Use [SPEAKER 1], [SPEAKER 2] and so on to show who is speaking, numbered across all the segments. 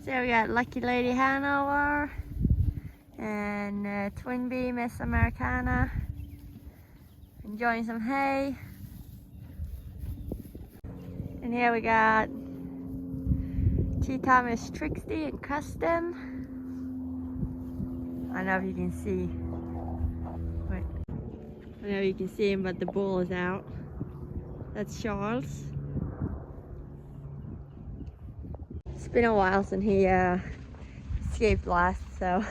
[SPEAKER 1] So we got Lucky Lady Hanover and Twin Bee Miss Americana. Enjoying some hay. And here we got T. Thomas Trixie and Custom. I don't know if you can see. Wait. I don't know if you can see him, but the bull is out. That's Charles. It's been a while since he escaped last, so.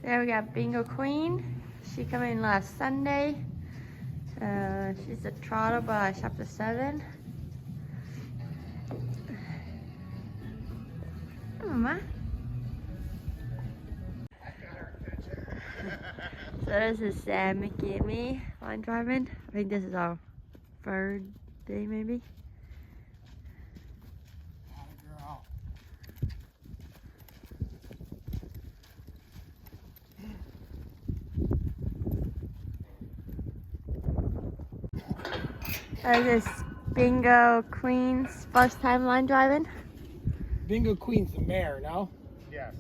[SPEAKER 1] There we got Bingo Queen. She came in last Sunday. She's a trotter by chapter 7. Hi, Mama. So this is Mickey and me line driving. I think this is our 3rd day maybe. This is Bingo Queen's first time line driving.
[SPEAKER 2] Bingo Queen's the mare, no?
[SPEAKER 3] Yes.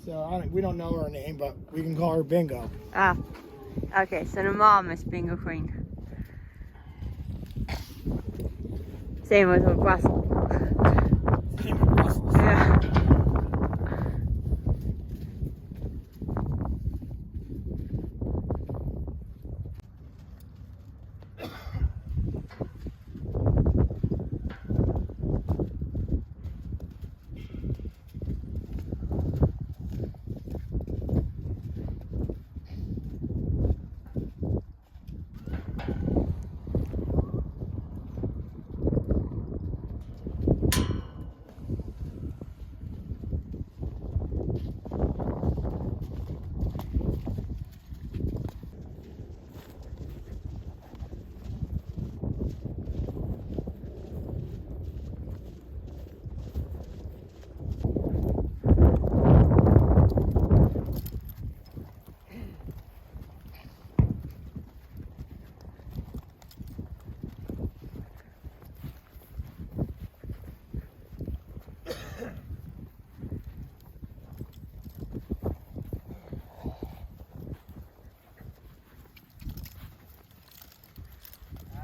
[SPEAKER 2] So we don't know her name, but we can call her Bingo.
[SPEAKER 1] Ah, okay. So the mom is Bingo Queen. Same with Russell.
[SPEAKER 2] Same with Russell.
[SPEAKER 1] Yeah.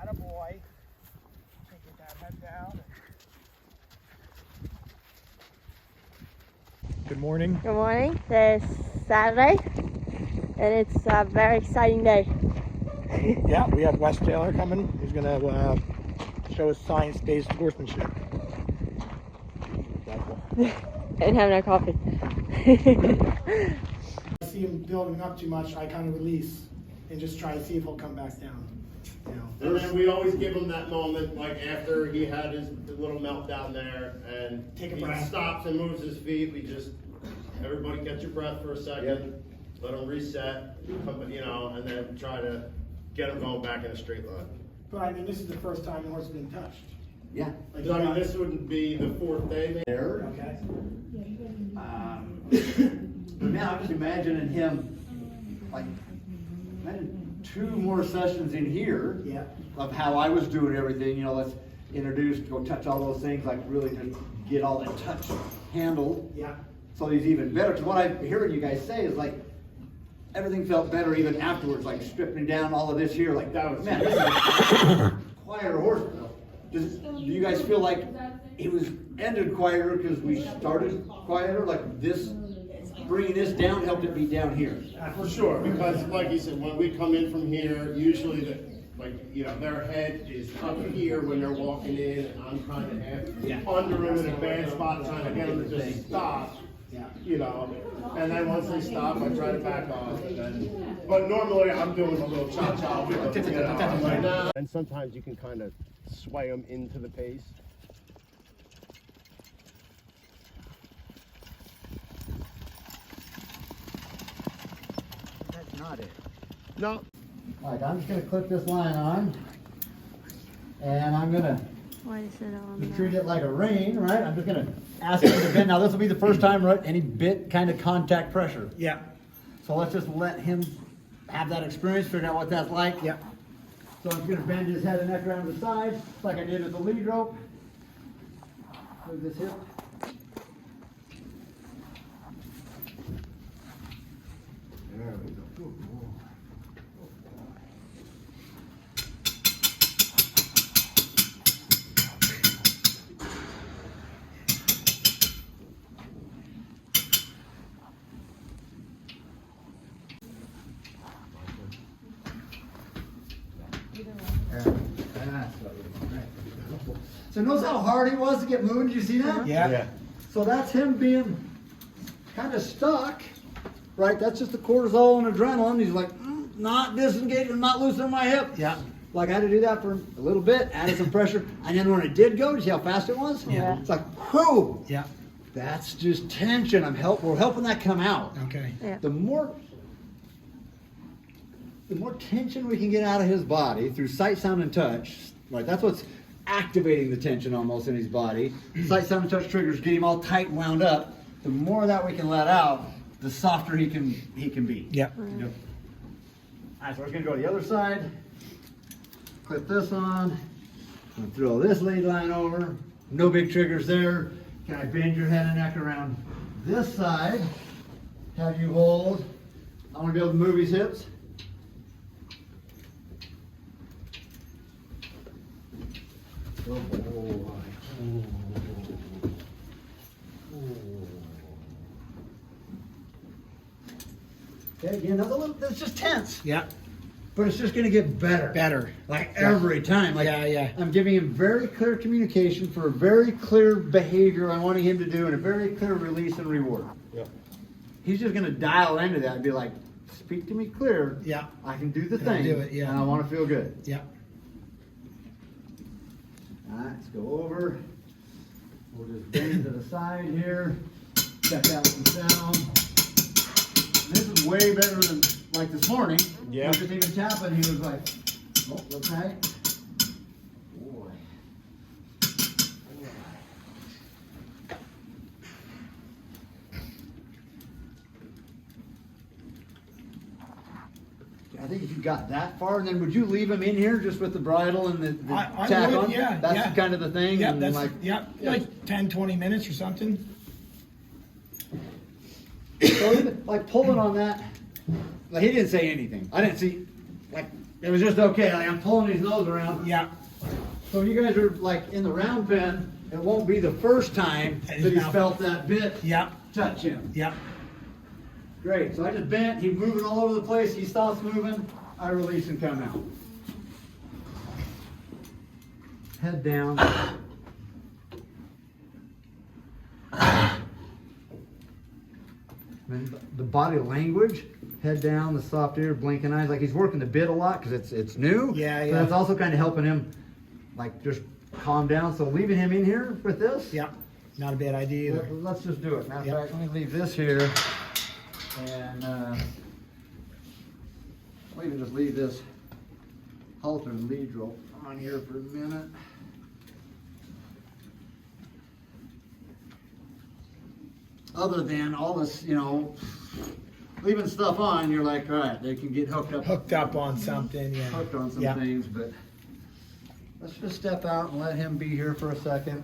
[SPEAKER 2] Attaboy. Get that head down. Good morning.
[SPEAKER 1] Good morning. It's Saturday, and it's a very exciting day.
[SPEAKER 2] Yeah, we have Wes Taylor coming. He's going to show us science-based horsemanship.
[SPEAKER 1] And having our coffee.
[SPEAKER 2] I see him building up too much, I kind of release and just try to see if he'll come back down. You know.
[SPEAKER 3] And then we always give him that moment, like after he had his little meltdown there, and
[SPEAKER 2] Take a
[SPEAKER 3] he
[SPEAKER 2] breath.
[SPEAKER 3] stops and moves his feet. We just, everybody catch your breath for a second, let him reset, you know, and then try to get him going back in a straight line.
[SPEAKER 2] But I mean, this is the first time the horse has been touched.
[SPEAKER 4] Yeah.
[SPEAKER 2] Like,
[SPEAKER 3] So I mean, this wouldn't be the 4th day, maybe.
[SPEAKER 4] There.
[SPEAKER 2] Okay.
[SPEAKER 4] But now I'm just imagining him, like, imagine 2 more sessions in here
[SPEAKER 2] Yeah.
[SPEAKER 4] of how I was doing everything. You know, let's introduce, go touch all those things, like really just get all that touch handled.
[SPEAKER 2] Yeah.
[SPEAKER 4] So he's even better. Because what I'm hearing you guys say is like, everything felt better even afterwards, like stripping down all of this here. Like,
[SPEAKER 3] That was-
[SPEAKER 4] man, this is a quieter horse. Do you guys feel like it was ended quieter because we started quieter? Like this bringing this down helped it be down here.
[SPEAKER 3] For sure, because like you said, when we come in from here, usually their head is up here when they're walking in, and I'm kind of under them in a bad spot, trying to get them to just stop. And then once they stop, I try to back off. But normally I'm doing a little chop with them, and sometimes you can kind of sway them into the pace.
[SPEAKER 4] That's not it.
[SPEAKER 3] No.
[SPEAKER 4] All right, I'm just gonna clip this line on, and I'm gonna
[SPEAKER 1] Why is it on
[SPEAKER 4] treat it like a rein, right? I'm just gonna ask him to bend. Now this will be the first time, right? Any bit kind of contact pressure.
[SPEAKER 2] Yeah.
[SPEAKER 4] So let's just let him have that experience, figure out what that's like.
[SPEAKER 2] Yeah.
[SPEAKER 4] So I'm gonna bend his head and neck around the side, like I did with the lead rope. Move this hip. There we go. So notice how hard he was to get moving. Did you see that?
[SPEAKER 2] Yeah.
[SPEAKER 4] So that's him being kind of stuck, right? That's just the cortisol and adrenaline. He's like, not disengaging, not loosening my hip.
[SPEAKER 2] Yeah.
[SPEAKER 4] Like I had to do that for a little bit, added some pressure, and then when it did go, did you see how fast it was?
[SPEAKER 1] Yeah.
[SPEAKER 4] It's like, whoo!
[SPEAKER 2] Yeah.
[SPEAKER 4] That's just tension. We're helping that come out.
[SPEAKER 2] Okay.
[SPEAKER 1] Yeah.
[SPEAKER 4] The more tension we can get out of his body through sight, sound, and touch, right? That's what's activating the tension almost in his body. Sight, sound, and touch triggers get him all tight and wound up. The more of that we can let out, the softer he can be.
[SPEAKER 2] Yeah.
[SPEAKER 4] All right, so we're gonna go to the other side. Clip this on. I'm gonna throw this lead line over. No big triggers there. Can I bend your head and neck around this side? Have you hold. I want to be able to move his hips. Oh boy. Okay, again, that's just tense.
[SPEAKER 2] Yeah.
[SPEAKER 4] But it's just going to get better.
[SPEAKER 2] Better.
[SPEAKER 4] Like every time. Like
[SPEAKER 2] Yeah.
[SPEAKER 4] I'm giving him very clear communication for a very clear behavior I'm wanting him to do and a very clear release and reward.
[SPEAKER 3] Yeah.
[SPEAKER 4] He's just going to dial into that and be like, speak to me clear.
[SPEAKER 2] Yeah.
[SPEAKER 4] I can do the
[SPEAKER 2] I'll
[SPEAKER 4] thing.
[SPEAKER 2] do it, yeah.
[SPEAKER 4] And I want to feel good.
[SPEAKER 2] Yeah.
[SPEAKER 4] All right, let's go over. We'll just bend to the side here. Check that with some sound. This is way better than like this morning.
[SPEAKER 3] Yeah.
[SPEAKER 4] Just even tapping, he was like, oh, look tight. Boy. I think if you got that far, then would you leave him in here just with the bridle and the
[SPEAKER 2] I
[SPEAKER 4] tack
[SPEAKER 2] would,
[SPEAKER 4] on?
[SPEAKER 2] yeah,
[SPEAKER 4] That's
[SPEAKER 2] yeah.
[SPEAKER 4] kind of the thing.
[SPEAKER 2] Yeah,
[SPEAKER 4] and
[SPEAKER 2] that's
[SPEAKER 4] like,
[SPEAKER 2] 10, 20 minutes or something.
[SPEAKER 4] So even, like pulling on that, like he didn't say anything. I didn't see, like it was just okay. Like I'm pulling his nose around.
[SPEAKER 2] Yeah.
[SPEAKER 4] So you guys are like in the round pen. It won't be the first time that he's felt that bit
[SPEAKER 2] Yeah.
[SPEAKER 4] touch him.
[SPEAKER 2] Yeah.
[SPEAKER 4] Great. So I just bent. He's moving all over the place. He stops moving. I release and come out. Head down. And the body language, head down, the soft ear, blinking eyes, like he's working the bit a lot because it's new.
[SPEAKER 2] Yeah,
[SPEAKER 4] So
[SPEAKER 2] yeah.
[SPEAKER 4] that's also kind of helping him, like just calm down. So leaving him in here with this.
[SPEAKER 2] Yeah. Not a bad idea either.
[SPEAKER 4] Let's just do it. Matter of
[SPEAKER 2] Yep.
[SPEAKER 4] fact, let me leave this here, and I'll even just leave this halter and lead rope on here for a minute. Other than all this, leaving stuff on, you're like, all right, they can get
[SPEAKER 2] Hooked up on something, yeah.
[SPEAKER 4] hooked on some
[SPEAKER 2] Yeah.
[SPEAKER 4] things, but let's just step out and let him be here for a second.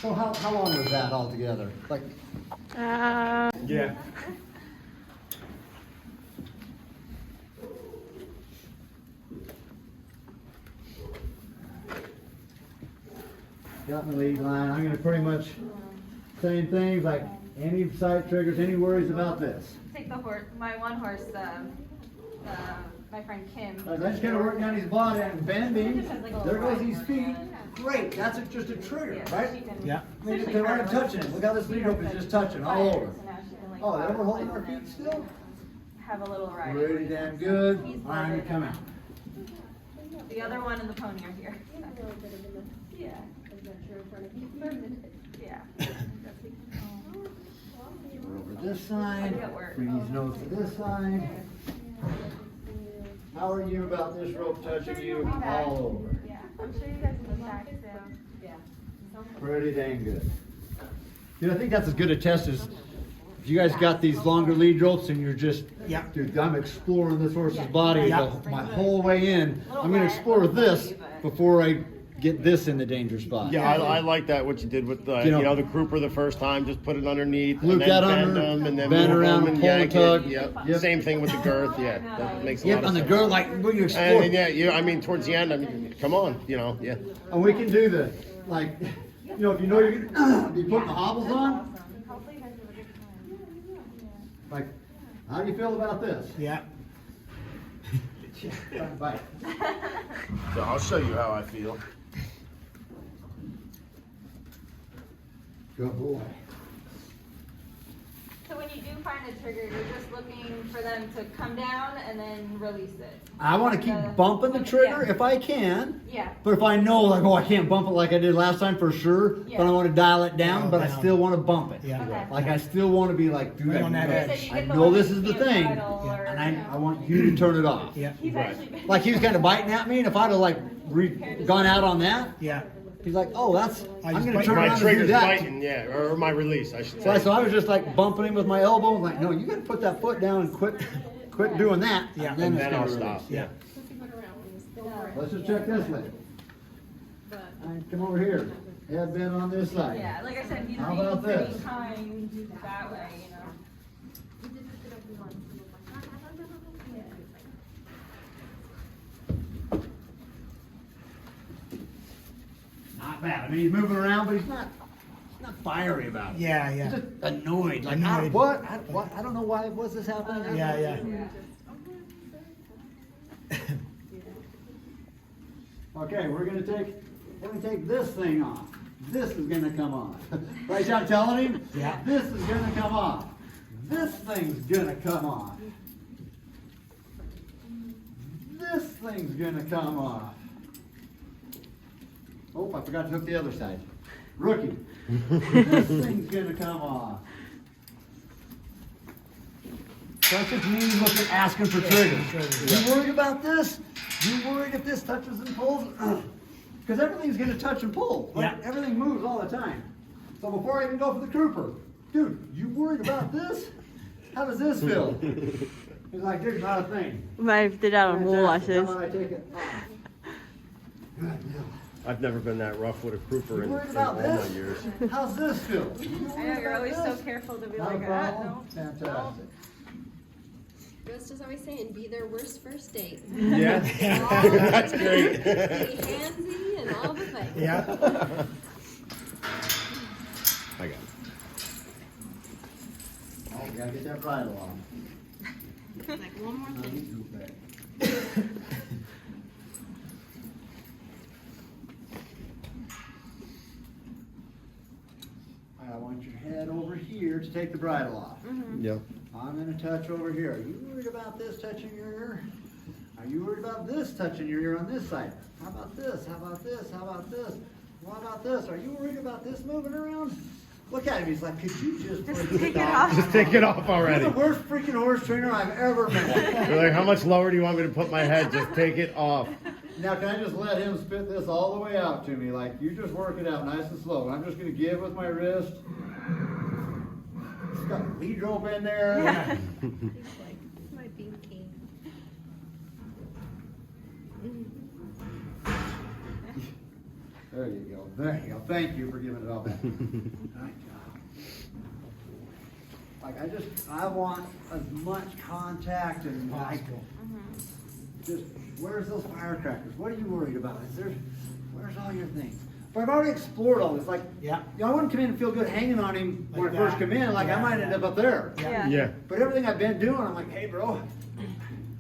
[SPEAKER 4] So how long was that altogether? Like,
[SPEAKER 3] Yeah.
[SPEAKER 4] got my lead line. I'm gonna pretty much same things like any sight triggers, any worries about this.
[SPEAKER 5] Take the horse, my one horse, my friend Kim.
[SPEAKER 4] I just kind of work down his body and bending. There goes his feet. Great, that's just a trigger, right?
[SPEAKER 2] Yeah.
[SPEAKER 4] I mean, they're right touching it. Look how this lead rope is just touching all over. Oh, they were holding our feet still?
[SPEAKER 5] Have a little ride.
[SPEAKER 4] Pretty damn good. I'm gonna come out.
[SPEAKER 5] The other one and the pony are here. Yeah. Yeah.
[SPEAKER 4] We're over this side. Bring his nose to this side. How are you about this rope touching you all over?
[SPEAKER 5] Yeah. I'm sure you guys will back soon. Yeah.
[SPEAKER 4] Pretty dang good. Dude, I think that's as good a test as if you guys got these longer lead ropes and you're just,
[SPEAKER 2] Yeah.
[SPEAKER 4] dude, I'm exploring this horse's body
[SPEAKER 2] Yeah.
[SPEAKER 4] my whole way in. I'm gonna explore this before I get this in the danger spot.
[SPEAKER 3] Yeah, I like that, what you did with the,
[SPEAKER 4] You know,
[SPEAKER 3] the grouper the first time, just put it underneath,
[SPEAKER 4] Loop
[SPEAKER 3] and then
[SPEAKER 4] that
[SPEAKER 3] bend
[SPEAKER 4] under,
[SPEAKER 3] them, and then
[SPEAKER 4] bend
[SPEAKER 3] move
[SPEAKER 4] around,
[SPEAKER 3] them and
[SPEAKER 4] pull the
[SPEAKER 3] yank
[SPEAKER 4] tug.
[SPEAKER 3] it. Yep.
[SPEAKER 4] Yep.
[SPEAKER 3] Same thing with the girth, yeah, that makes a
[SPEAKER 4] Yep,
[SPEAKER 3] lot of
[SPEAKER 4] on the
[SPEAKER 3] sense.
[SPEAKER 4] girl, like when you explore.
[SPEAKER 3] And then, I mean, towards the end, I mean, come on, yeah.
[SPEAKER 4] And we can do the, like, if you know you're gonna be putting the hobbles on,
[SPEAKER 5] Hopefully you guys have a good time.
[SPEAKER 4] like, how do you feel about this?
[SPEAKER 2] Yeah.
[SPEAKER 4] Bite.
[SPEAKER 3] So I'll show you how I feel.
[SPEAKER 4] Good boy.
[SPEAKER 5] So when you do find a trigger, you're just looking for them to come down and then release it.
[SPEAKER 4] I want to keep bumping the trigger if I can.
[SPEAKER 5] Yeah.
[SPEAKER 4] But if I know, like, oh, I can't bump it like I did last time for sure,
[SPEAKER 5] Yeah.
[SPEAKER 4] but I want to dial it down,
[SPEAKER 2] Dial
[SPEAKER 4] but I
[SPEAKER 2] down.
[SPEAKER 4] still want to bump it.
[SPEAKER 2] Yeah.
[SPEAKER 5] Okay.
[SPEAKER 4] Like, I still want to be like, dude,
[SPEAKER 2] Right on that edge.
[SPEAKER 4] I know this is the thing, and I want you to turn it off.
[SPEAKER 2] Yeah.
[SPEAKER 5] He's actually been.
[SPEAKER 4] Like, he was kind of biting at me, and if I'd have, like, gone out on that,
[SPEAKER 2] Yeah.
[SPEAKER 4] he's like, oh, that's, I'm
[SPEAKER 2] just
[SPEAKER 4] going to
[SPEAKER 2] bite
[SPEAKER 4] turn
[SPEAKER 3] My
[SPEAKER 4] around and do
[SPEAKER 3] trigger's
[SPEAKER 4] that.
[SPEAKER 3] biting, yeah, or my release, I should say.
[SPEAKER 4] So I was just like bumping him with my elbow, like, no, you got to put that foot down and quit doing that.
[SPEAKER 2] Yeah.
[SPEAKER 4] And
[SPEAKER 3] And
[SPEAKER 4] it's
[SPEAKER 3] then
[SPEAKER 4] gonna
[SPEAKER 3] I'll
[SPEAKER 4] release.
[SPEAKER 3] stop.
[SPEAKER 2] Yeah.
[SPEAKER 4] Let's just check this leg. All right, come over here. Head bent on this side.
[SPEAKER 5] Yeah, like I said, he's
[SPEAKER 4] How
[SPEAKER 5] being
[SPEAKER 4] about
[SPEAKER 5] pretty
[SPEAKER 4] this?
[SPEAKER 5] kind that way,
[SPEAKER 4] Not bad. I mean, he's moving around, but he's not fiery about it.
[SPEAKER 2] Yeah,
[SPEAKER 4] He's
[SPEAKER 2] yeah.
[SPEAKER 4] just annoyed. Like,
[SPEAKER 2] Annoyed.
[SPEAKER 4] what? I don't know why was this happening.
[SPEAKER 2] Yeah, yeah.
[SPEAKER 4] Okay, we're gonna take this thing off. This is gonna come off. Right, John, telling him?
[SPEAKER 2] Yeah.
[SPEAKER 4] This is gonna come off. This thing's gonna come off. This thing's gonna come off. Oh, I forgot to hook the other side. Rookie. This thing's gonna come off. That's what you mean looking, asking for triggers. You worried about this? You worried if this touches and pulls? Because everything's gonna touch and pull. Like,
[SPEAKER 2] Yeah.
[SPEAKER 4] everything moves all the time. So before I even go for the crooper, dude, you worried about this? How does this feel? He's like, there's not a thing.
[SPEAKER 1] I've did that on wall
[SPEAKER 4] Fantastic.
[SPEAKER 1] lashes.
[SPEAKER 4] How about I take it off? Good deal.
[SPEAKER 3] I've never been that rough with a crooper
[SPEAKER 4] You
[SPEAKER 3] in
[SPEAKER 4] worried
[SPEAKER 3] all
[SPEAKER 4] about
[SPEAKER 3] my
[SPEAKER 4] this?
[SPEAKER 3] years.
[SPEAKER 4] How's this feel? You
[SPEAKER 5] I know,
[SPEAKER 4] worried
[SPEAKER 5] you're
[SPEAKER 4] about
[SPEAKER 5] always so
[SPEAKER 4] this?
[SPEAKER 5] careful to be
[SPEAKER 4] Not a
[SPEAKER 5] like, ah,
[SPEAKER 4] problem.
[SPEAKER 5] no.
[SPEAKER 4] Fantastic.
[SPEAKER 6] Ghost is always saying, be their worst first date.
[SPEAKER 3] Yeah, that's great.
[SPEAKER 6] Be handsy and all the things.
[SPEAKER 2] Yeah.
[SPEAKER 3] I got it.
[SPEAKER 4] Oh, we gotta get that bridle on.
[SPEAKER 6] Like one more thing.
[SPEAKER 4] I want your head over here to take the bridle off.
[SPEAKER 3] Yep.
[SPEAKER 4] I'm gonna touch over here. Are you worried about this touching your ear? Are you worried about this touching your ear on this side? How about this? How about this? How about this? What about this? Are you worried about this moving around? Look at him. He's like, could you just freaking
[SPEAKER 1] take it
[SPEAKER 4] stop?
[SPEAKER 1] off.
[SPEAKER 3] Just take it off
[SPEAKER 4] You're
[SPEAKER 3] already.
[SPEAKER 4] the worst freaking horse trainer I've ever met.
[SPEAKER 3] You're like, how much lower do you want me to put my head? Just take it off.
[SPEAKER 4] Now, can I just let him spit this all the way out to me? Like, you just work it out nice and slow. I'm just going to give with my wrist. It's got a lead rope in there.
[SPEAKER 1] Yeah.
[SPEAKER 6] He's like, this is my binky.
[SPEAKER 4] There you go. There you go. Thank you for giving it all back. Like, I want as much contact and like, just, where's those firecrackers? What are you worried about? Where's all your things? But I've already explored all this. Like,
[SPEAKER 2] Yeah.
[SPEAKER 4] I wouldn't come in and feel good hanging on him when
[SPEAKER 2] Like
[SPEAKER 4] I first
[SPEAKER 2] that.
[SPEAKER 4] come in. Like, I
[SPEAKER 2] Yeah.
[SPEAKER 4] might end up there.
[SPEAKER 1] Yeah.
[SPEAKER 3] Yeah.
[SPEAKER 4] But everything I've been doing, I'm like, hey, bro,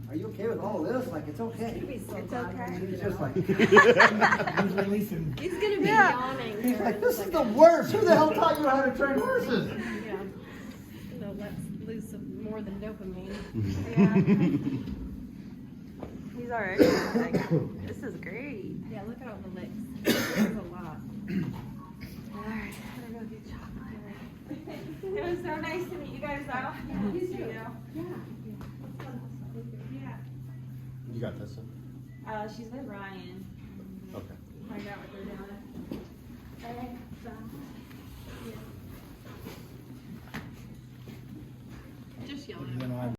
[SPEAKER 4] are you okay with all this? Like, it's okay.
[SPEAKER 6] It's
[SPEAKER 1] okay.
[SPEAKER 4] He's just like,
[SPEAKER 2] He's releasing.
[SPEAKER 6] He's gonna be
[SPEAKER 1] Yeah.
[SPEAKER 6] yawning.
[SPEAKER 4] he's
[SPEAKER 6] here
[SPEAKER 4] like,
[SPEAKER 6] in a
[SPEAKER 4] this is the
[SPEAKER 6] second.
[SPEAKER 4] worst. Who the hell taught you how to train horses?
[SPEAKER 6] Yeah. So let's lose some more than dopamine.
[SPEAKER 1] Yeah. He's already like, this is great.
[SPEAKER 6] Yeah, look at all the licks. There's a lot.
[SPEAKER 1] Alright, I'm gonna go get chocolate.
[SPEAKER 5] It was so nice to meet you guys though.
[SPEAKER 6] You too.
[SPEAKER 5] know.
[SPEAKER 6] Yeah.
[SPEAKER 3] You got this one?
[SPEAKER 5] She's with Ryan.
[SPEAKER 3] Okay.
[SPEAKER 5] Find out what they're doing. Okay, so.
[SPEAKER 6] Just yell
[SPEAKER 2] And
[SPEAKER 6] at him.
[SPEAKER 2] then I'll-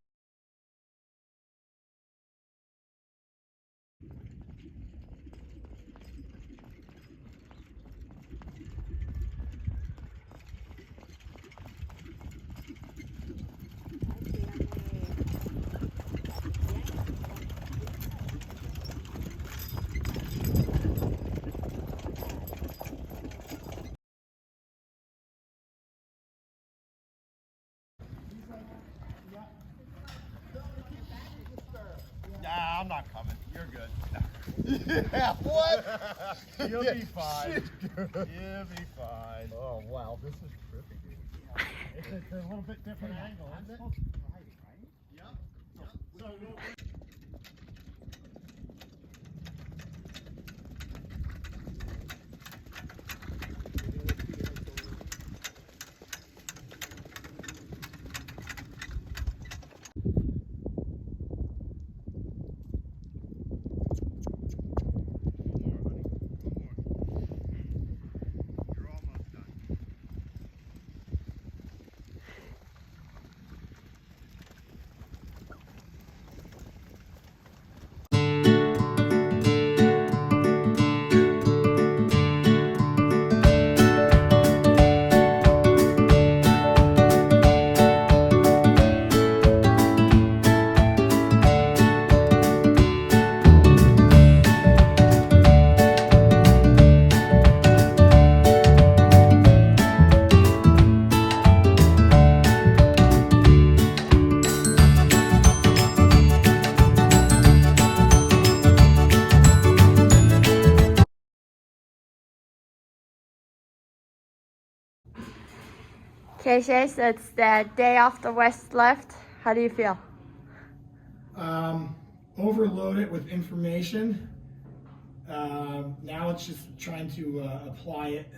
[SPEAKER 3] Nah, I'm not coming. You're good. Yeah, what? You'll be fine. You'll be fine. Oh, wow. This is trippy, dude. It's a little bit different angle, isn't it? Yep. So,
[SPEAKER 1] Okay, Chase, it's the day after West left. How do you feel?
[SPEAKER 2] Overload it with information. Now it's just trying to apply it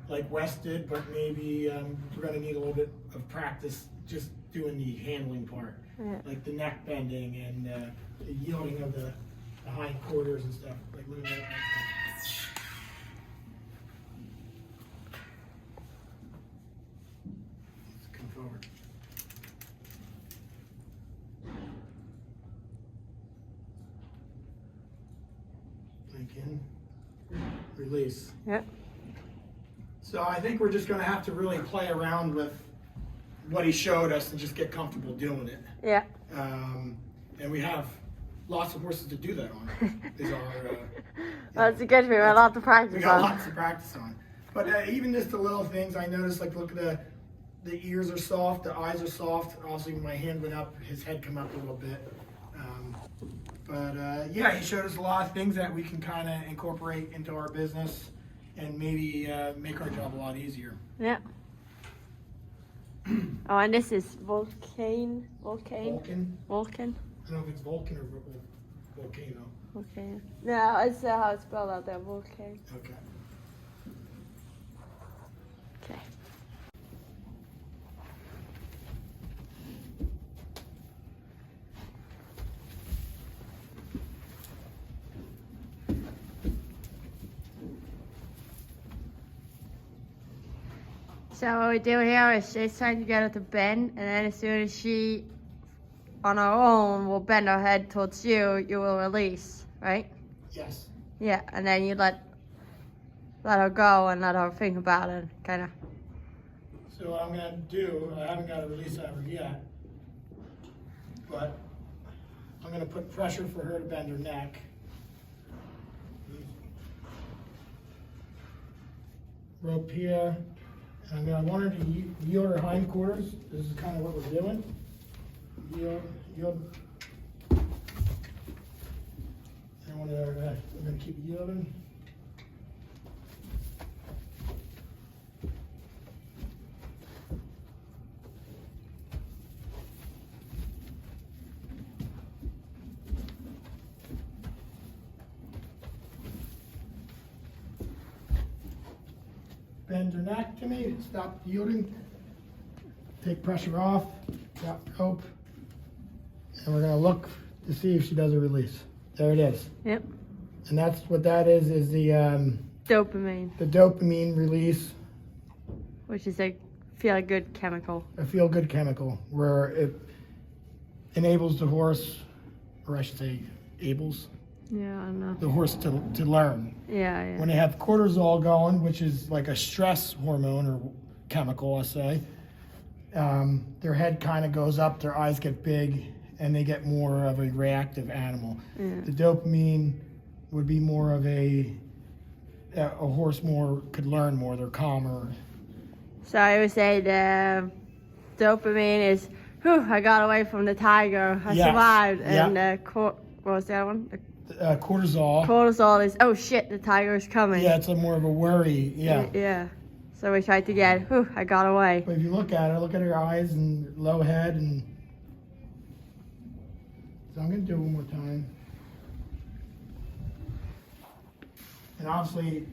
[SPEAKER 2] like Wes did, but maybe we're going to need a little bit of practice just doing the handling part,
[SPEAKER 1] Yeah.
[SPEAKER 2] like the neck bending and the yielding of the hind quarters and stuff. Like look at that. Let's come forward. Link in, release.
[SPEAKER 1] Yep.
[SPEAKER 2] So I think we're just going to have to really play around with what he showed us and just get comfortable doing it.
[SPEAKER 1] Yeah.
[SPEAKER 2] And we have lots of horses to do that on. Is our,
[SPEAKER 1] Well, it's a good thing. We have a lot to
[SPEAKER 2] we
[SPEAKER 1] practice
[SPEAKER 2] got
[SPEAKER 1] on.
[SPEAKER 2] lots to practice on. But even just the little things I noticed, like look at the ears are soft, the eyes are soft. Also, when my hand went up, his head come up a little bit. Yeah, he showed us a lot of things that we can kind of incorporate into our business and maybe make our job a lot easier.
[SPEAKER 1] Yeah. Oh, and this is Vulcan.
[SPEAKER 2] Vulcan. I don't know if it's Vulcan or volcano.
[SPEAKER 1] Okay. No, it's how it's spelled out there. Vulcan.
[SPEAKER 2] Okay.
[SPEAKER 1] Okay. So what we do here is she's trying to get her to bend, and then as soon as she, on her own, will bend her head towards you, you will release, right?
[SPEAKER 2] Yes.
[SPEAKER 1] Yeah, and then you let her go and let her think about it, kind of.
[SPEAKER 2] So what I'm gonna do, I haven't got a release out of her yet, but I'm gonna put pressure for her to bend her neck. rope here. And I want her to yield her hindquarters. This is kind of what we're doing. Yield. And we're going to keep yielding. Bend her neck to me, stop yielding, take pressure off, drop rope, and we're gonna look to see if she does a release. There it is.
[SPEAKER 1] Yep.
[SPEAKER 2] And that's what that is the
[SPEAKER 1] Dopamine,
[SPEAKER 2] the dopamine release,
[SPEAKER 1] which is a feel-good chemical.
[SPEAKER 2] a feel-good chemical, where it enables the horse, or I should say, ables
[SPEAKER 1] Yeah, I know.
[SPEAKER 2] the horse to learn.
[SPEAKER 1] Yeah.
[SPEAKER 2] When they have cortisol going, which is like a stress hormone or chemical, I say, their head kind of goes up, their eyes get big, and they get more of a reactive animal.
[SPEAKER 1] Yeah.
[SPEAKER 2] The dopamine would be more of a horse could learn more, they're calmer.
[SPEAKER 1] So I would say the dopamine is, whew, I got away from the tiger, I
[SPEAKER 2] Yes.
[SPEAKER 1] survived,
[SPEAKER 2] Yeah.
[SPEAKER 1] and what was the other one?
[SPEAKER 2] Cortisol,
[SPEAKER 1] Cortisol is, oh shit, the tiger is coming.
[SPEAKER 2] yeah, it's more of a worry, yeah.
[SPEAKER 1] Yeah. So we tried to get, whew, I got away.
[SPEAKER 2] But if you look at her eyes and low head, and so I'm gonna do it one more time. And obviously,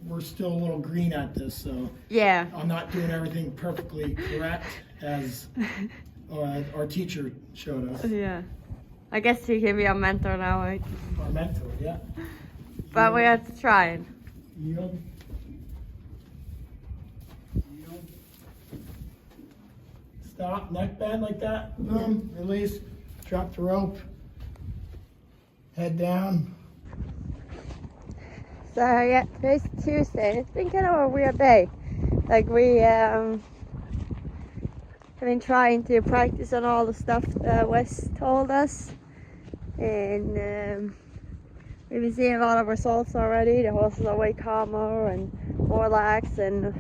[SPEAKER 2] we're still a little green at this, so
[SPEAKER 1] Yeah.
[SPEAKER 2] I'm not doing everything perfectly correct as our teacher showed us.
[SPEAKER 1] Yeah. I guess he can be our mentor now, right?
[SPEAKER 2] Our mentor, yeah.
[SPEAKER 1] But we have to try it.
[SPEAKER 2] Yield. Yield. Stop, neck bend like that. Boom, release, drop the rope. Head down.
[SPEAKER 1] So yeah, today's Tuesday. It's been kind of a weird day. Like we have been trying to practice on all the stuff that Wes told us, and we've been seeing a lot of results already. The horses are way calmer and more relaxed and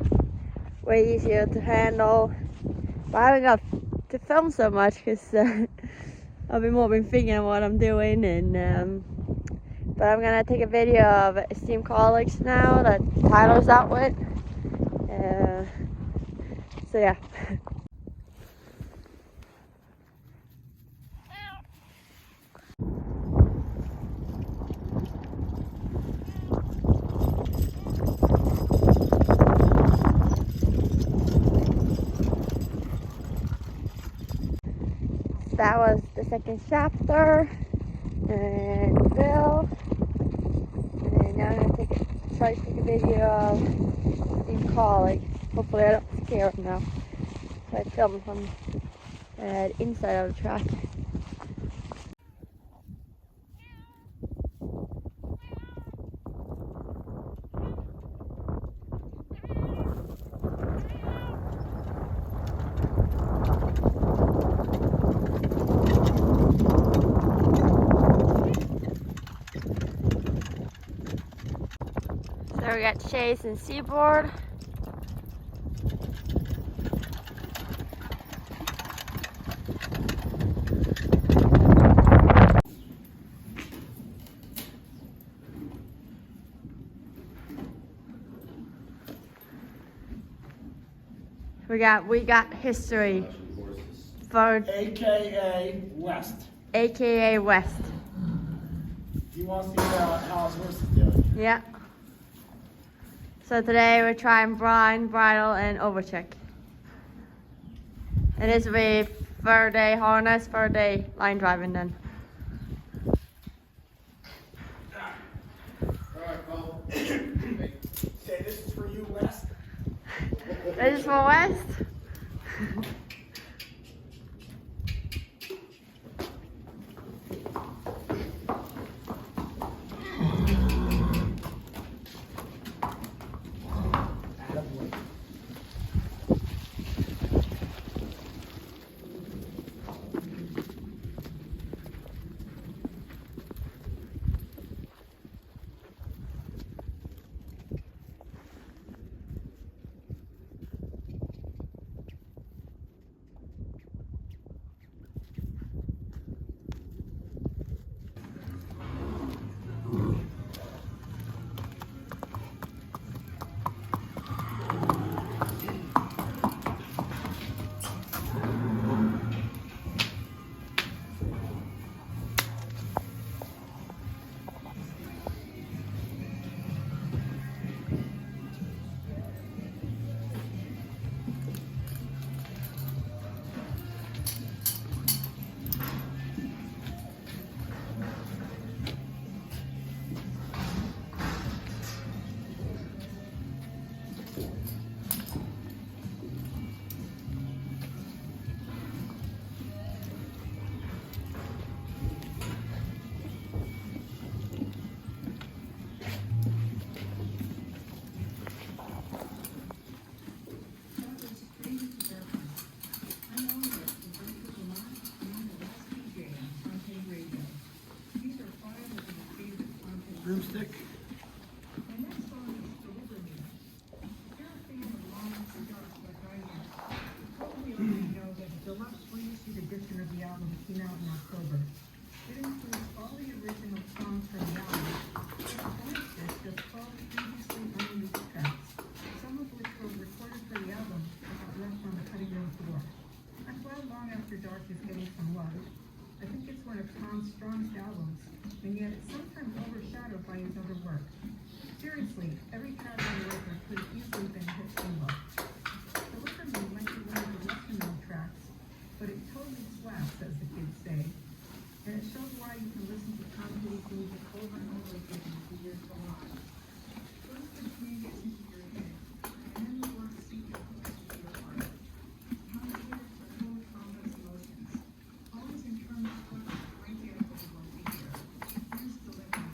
[SPEAKER 1] way easier to handle. But I haven't got to film so much because I've been thinking of what I'm doing, and but I'm gonna take a video of esteemed colleagues now that Tyler's out with. So yeah. That was the second chapter, and Bill. And now I'm gonna try to take a video of Steve calling. Hopefully I don't scare him now. So I filmed from the inside of the track. So we got Chase and Seaboard. We got history for
[SPEAKER 2] AKA West.
[SPEAKER 1] AKA West.
[SPEAKER 2] He wants to hear how his horse is doing.
[SPEAKER 1] Yeah. So today we're trying blind, bridle, and overcheck. And this will be third day harness, third day line driving then.
[SPEAKER 3] Alright, Cole.
[SPEAKER 2] Say this is for you, West.
[SPEAKER 1] This is for West.
[SPEAKER 2] broomstick.
[SPEAKER 7] My next song is Deliver Me. If you're a fan of long cigars like I am, you probably already know that the deluxe reissued edition of the album came out in October. It includes all the original songs from the album, but the bonus disc has 12 previously unreleased tracks, some of which were recorded for the album but got left on the cutting room floor. I'm glad Long After Dark is getting some love. I think it's one of Tom's strongest albums, and yet it's sometimes overshadowed by his other work. Seriously, every track on the record could have easily been a hit single. Deliver Me might be one of the lesser known tracks, but it totally slaps, as the kids say. And it shows why you can listen to Tom Petty's music over and over again as the years go on. First the tune gets into your head, and then the words seep into your heart. Tom's lyrics are full of complex emotions, always in terms of what is right there for the one to hear. Here's Deliver Me.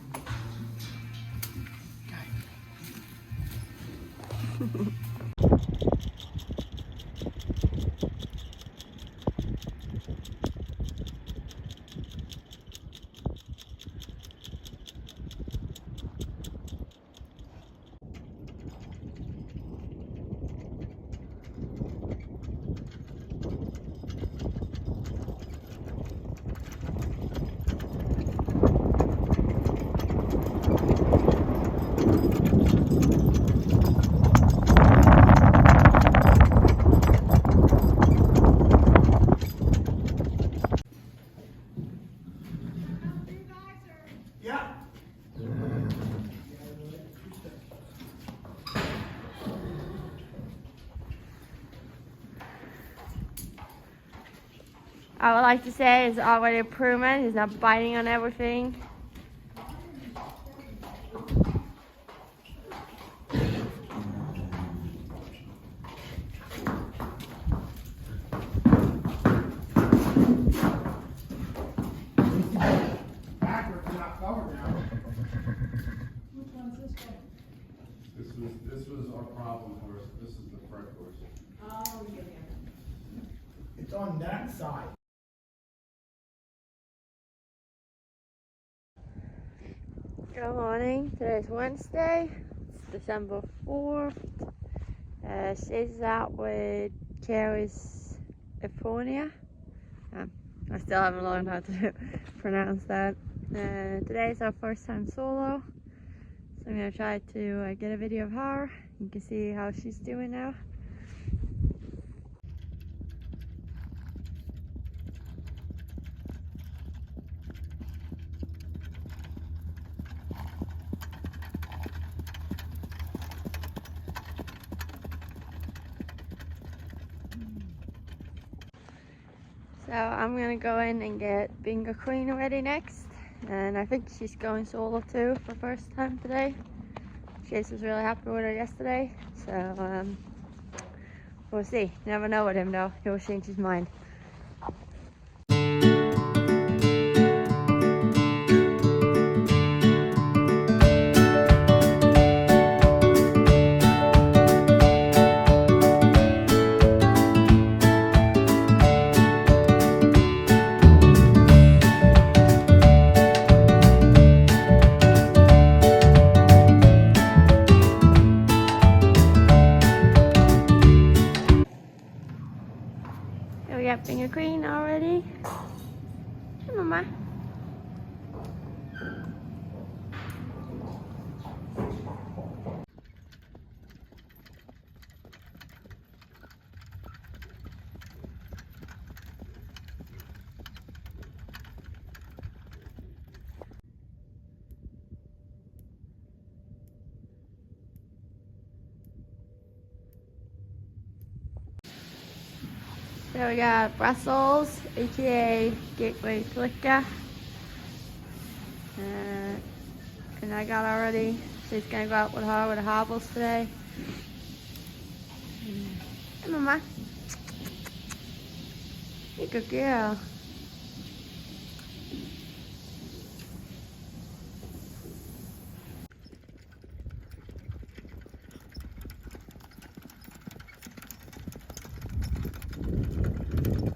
[SPEAKER 2] Yeah.
[SPEAKER 1] I would like to say it's already improvement. He's not biting on everything.
[SPEAKER 2] Backwards, not forward now.
[SPEAKER 3] This was our problem horse. This is the front horse.
[SPEAKER 2] It's on that side.
[SPEAKER 1] Good morning. Today's Wednesday. It's December 4th. She's out with Carrie's Ephonia. I still haven't learned how to pronounce that. Today's our first time solo. So I'm going to try to get a video of her. You can see how she's doing now. So I'm gonna go in and get Bingo Queen ready next, and I think she's going solo too for first time today. Chase was really happy with her yesterday, so we'll see. Never know with him though, he'll change his mind. We got Bingo Queen already. Hey, Mama. So we got Brussels, aka Gateway Flicka. And I got already. She's gonna go out with her with the hobbles today. Hey, Mama. You good girl.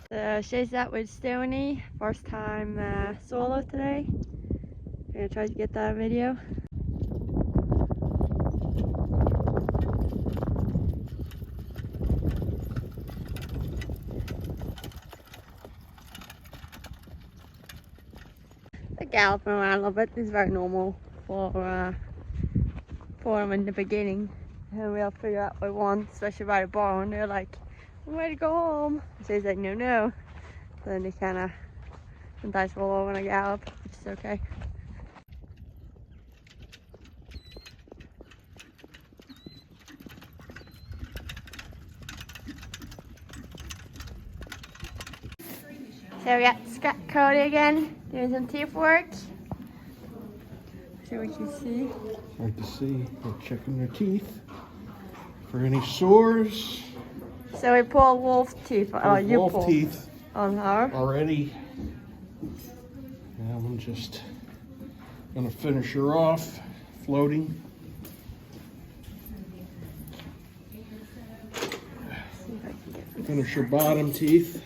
[SPEAKER 1] So she's out with Stoney, first time solo today. I'm gonna try to get that video. They're galloping around a little bit. This is very normal for them in the beginning. And we'll figure out what we want, especially by the barn. They're like, I'm ready to go home. So he's like, no, no. Then they kind of sometimes roll over and gallop, which is okay. So we got Cody again, doing some teeth work. So we can see.
[SPEAKER 3] Hard to see. They're checking their teeth for any sores.
[SPEAKER 1] So we pull wolf teeth. Oh, you
[SPEAKER 3] Wolf
[SPEAKER 1] pull
[SPEAKER 3] teeth
[SPEAKER 1] on her.
[SPEAKER 3] already. Now I'm just gonna finish her off, floating. Finish her bottom teeth.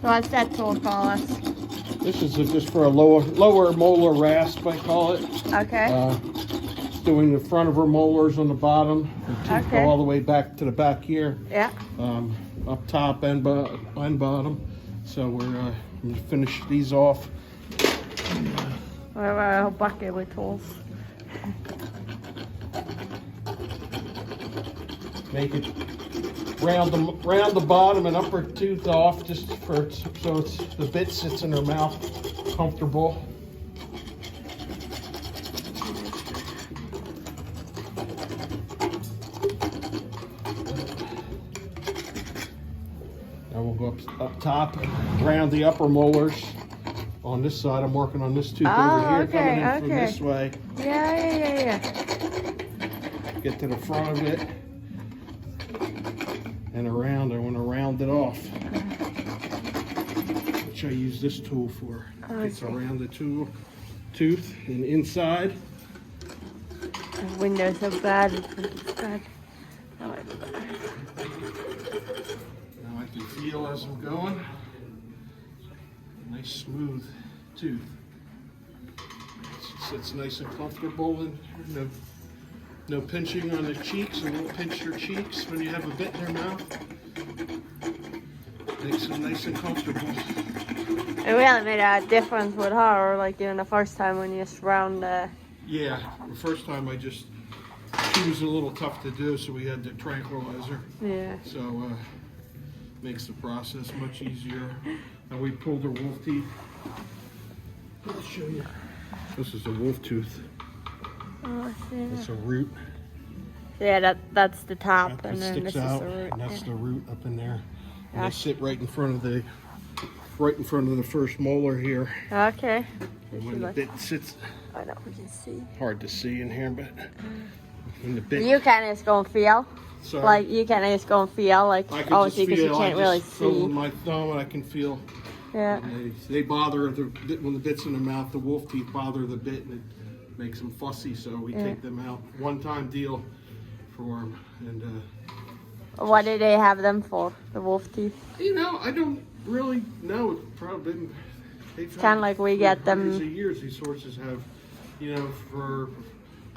[SPEAKER 1] So what's that tool call us?
[SPEAKER 3] This is just for a lower molar rasp, I call it.
[SPEAKER 1] Okay.
[SPEAKER 3] It's doing the front of her molars on the bottom. Her teeth
[SPEAKER 1] Okay.
[SPEAKER 3] go all the way back to the back here,
[SPEAKER 1] Yeah.
[SPEAKER 3] up top and bottom. So we're gonna finish these off.
[SPEAKER 1] We have a whole bucket with tools.
[SPEAKER 3] Make it round the bottom and upper tooth off, just for so the bit sits in her mouth comfortable. Now we'll go up top and round the upper molars. On this side, I'm working on this tooth over here, coming in from this way.
[SPEAKER 1] Yeah.
[SPEAKER 3] Get to the front of it and around. I want to round it off, which I use this tool for. It's around the tooth and inside.
[SPEAKER 1] The windows are bad. It's bad. I like that.
[SPEAKER 3] Now I can feel as I'm going. Nice smooth tooth. It sits nice and comfortable, and no pinching on the cheeks. And won't pinch your cheeks when you have a bit in your mouth. Makes them nice and comfortable.
[SPEAKER 1] It really made a difference with her, like even the first time when you just round the...
[SPEAKER 3] Yeah, the first time she was a little tough to do, so we had to tranquilize her.
[SPEAKER 1] Yeah.
[SPEAKER 3] So makes the process much easier. And we pulled her wolf teeth. I'll show you. This is a wolf tooth.
[SPEAKER 1] Oh, I see.
[SPEAKER 3] It's a root.
[SPEAKER 1] Yeah, that's the top,
[SPEAKER 3] That
[SPEAKER 1] and then
[SPEAKER 3] sticks
[SPEAKER 1] this
[SPEAKER 3] out,
[SPEAKER 1] is the root.
[SPEAKER 3] and that's
[SPEAKER 1] Yeah.
[SPEAKER 3] the root up in there. And
[SPEAKER 1] Yeah.
[SPEAKER 3] they sit right in front of the first molar here.
[SPEAKER 1] Okay.
[SPEAKER 3] And when the bit sits,
[SPEAKER 1] I know we can see.
[SPEAKER 3] hard to see in here, but when the bit,
[SPEAKER 1] You kind of just go and feel.
[SPEAKER 3] sorry,
[SPEAKER 1] Like you kind of just go and feel, like
[SPEAKER 3] I can
[SPEAKER 1] obviously
[SPEAKER 3] just
[SPEAKER 1] because you
[SPEAKER 3] feel.
[SPEAKER 1] can't
[SPEAKER 3] I
[SPEAKER 1] really
[SPEAKER 3] just go
[SPEAKER 1] see.
[SPEAKER 3] with my thumb, and I can feel.
[SPEAKER 1] Yeah.
[SPEAKER 3] And they bother when the bit's in the mouth. The wolf teeth bother the bit, and it makes them fussy. So we take them out. One-time deal for them. And
[SPEAKER 1] What do they have them for? The wolf teeth.
[SPEAKER 3] I don't really know. It's probably been.
[SPEAKER 1] Kind of like we get them.
[SPEAKER 3] Hundreds of years these horses have. For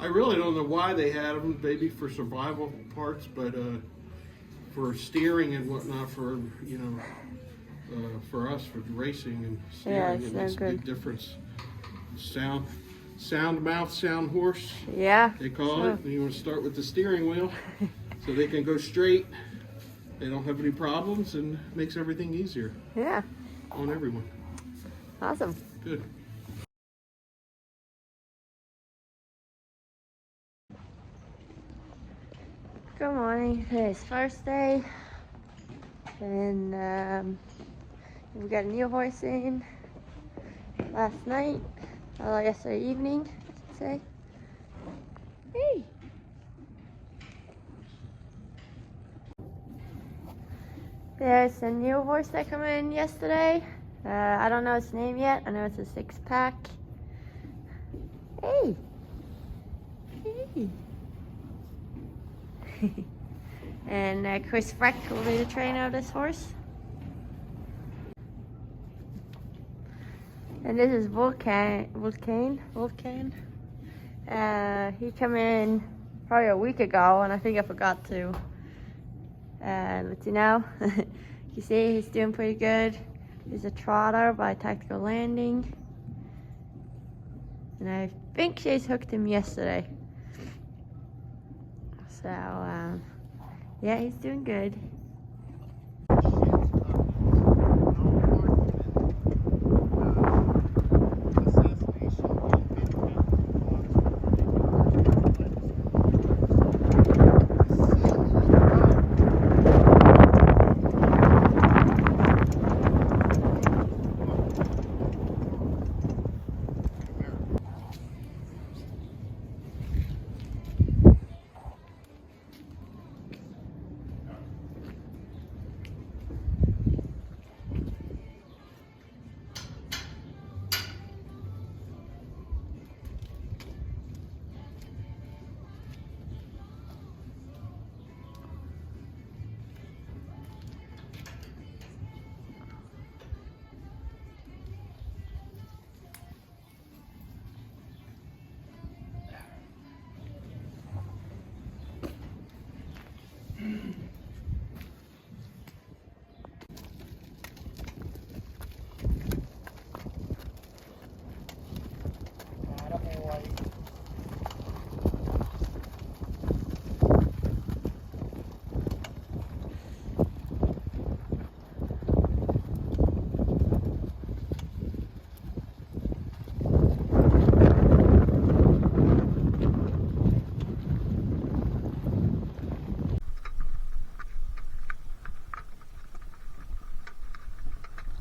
[SPEAKER 3] I really don't know why they had them. Maybe for survival parts, but for steering and whatnot. For us, for racing and steering,
[SPEAKER 1] Yeah, it's
[SPEAKER 3] it
[SPEAKER 1] no
[SPEAKER 3] makes a
[SPEAKER 1] good.
[SPEAKER 3] big difference. Sound mouth, sound horse,
[SPEAKER 1] Yeah.
[SPEAKER 3] they call
[SPEAKER 1] Sure.
[SPEAKER 3] it. And you want to start with the steering wheel, so they can go straight. They don't have any problems, and makes everything easier
[SPEAKER 1] Yeah.
[SPEAKER 3] on everyone.
[SPEAKER 1] Awesome.
[SPEAKER 3] Good.
[SPEAKER 1] Good morning. Today's Thursday, and we got a new horse in last night, yesterday evening, I should say. Hey. There's a new horse that came in yesterday. I don't know its name yet. I know it's a 6-pack. Hey. Hey. And Chris Freck will be the trainer of this horse. And this is Vulcan. He came in probably a week ago, and I think I forgot to let you know. You see, he's doing pretty good. He's a trotter by Tactical Landing. And I think she's hooked him yesterday. So, yeah, he's doing good.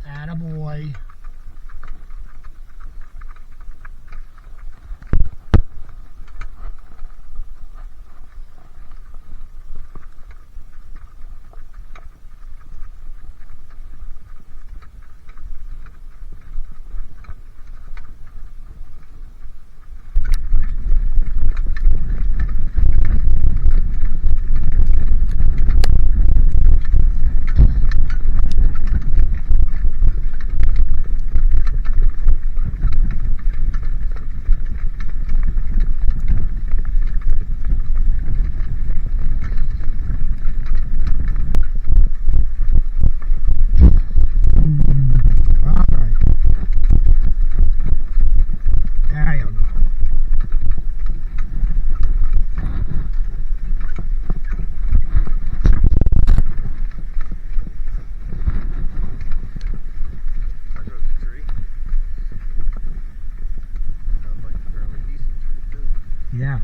[SPEAKER 2] Attaboy. Yeah.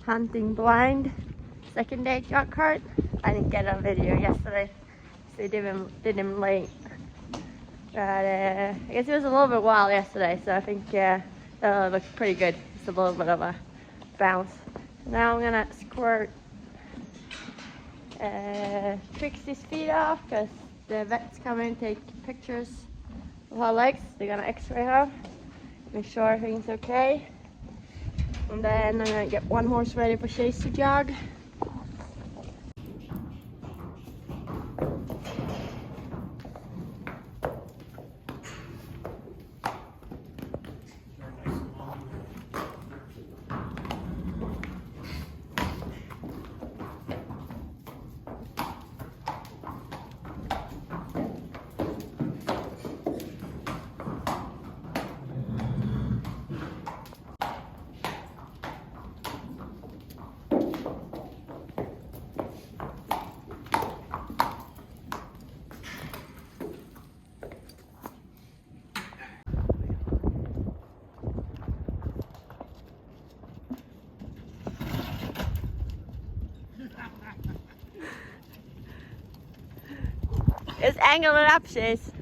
[SPEAKER 1] hunting blind second day jog cart. I didn't get a video yesterday, so they did him late. But I guess it was a little bit wild yesterday, so I think that looks pretty good. It's a little bit of a bounce. Now I'm gonna squirt Trixie's feet off because the vets come in and take pictures of her legs. They're gonna x-ray her, make sure everything's okay. And then I'm gonna get one horse ready for Chase to jog. Just angle it up, Chase.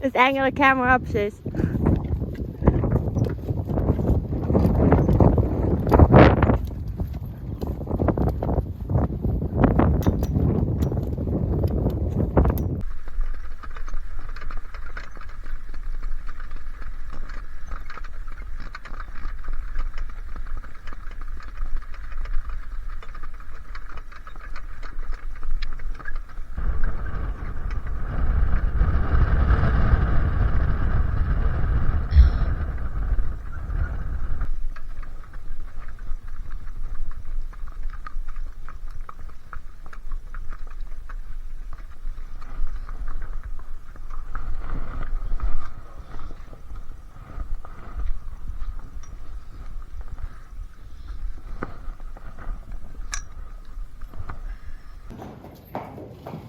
[SPEAKER 1] Just angle the camera up, Chase.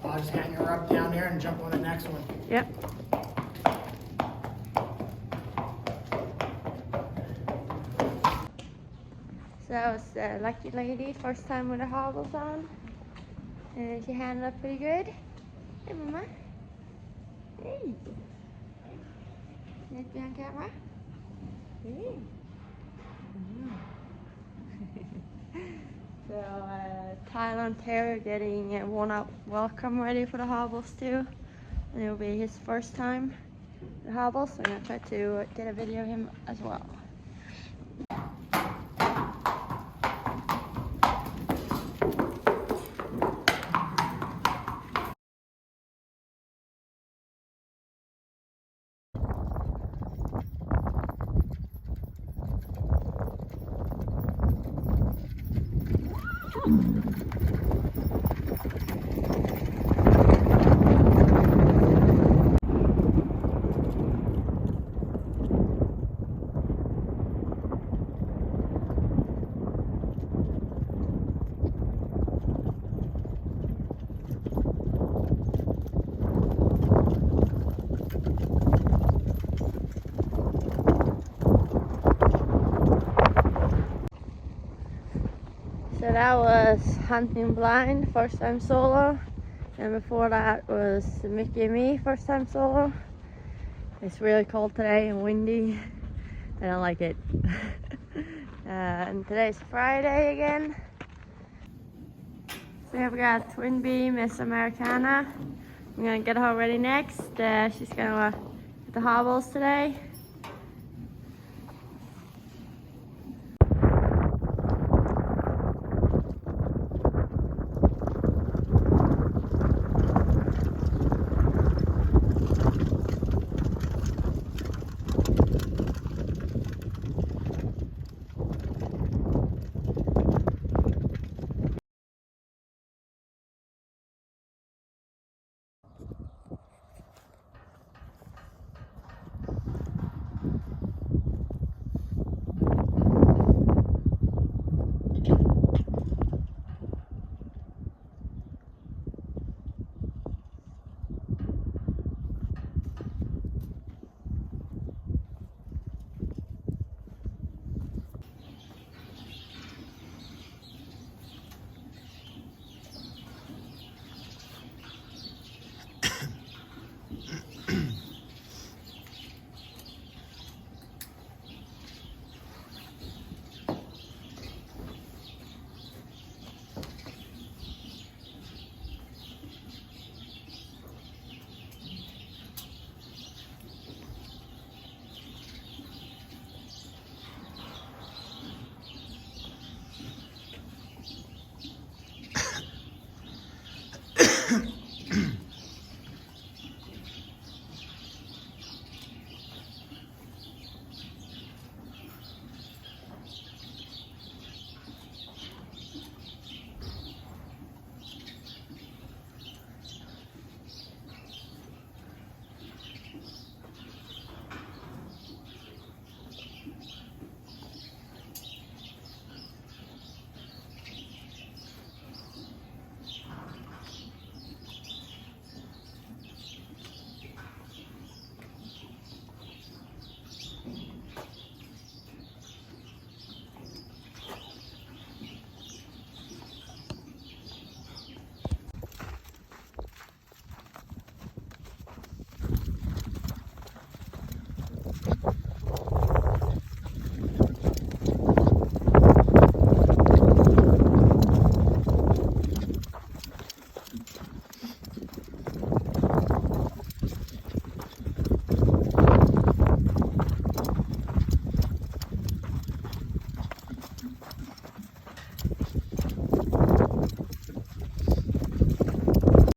[SPEAKER 2] I'll just hang her up down there and jump on the next one.
[SPEAKER 1] Yep. So it's the lucky lady, first time with the hobbles on. And she handled it pretty good. Hey, Mama. Hey. Let's be on camera. Hey. So, Tyler and Terry are getting a worn-out welcome ready for the hobbles too. And it'll be his first time with the hobbles, so I'm going to try to get a video of him as well. So that was hunting blind, first time solo. And before that was Mickey and me, first time solo. It's really cold today and windy. I don't like it. And today's Friday again. So here we got Twin Bee, Miss Americana. I'm gonna get her ready next. She's gonna get the hobbles today.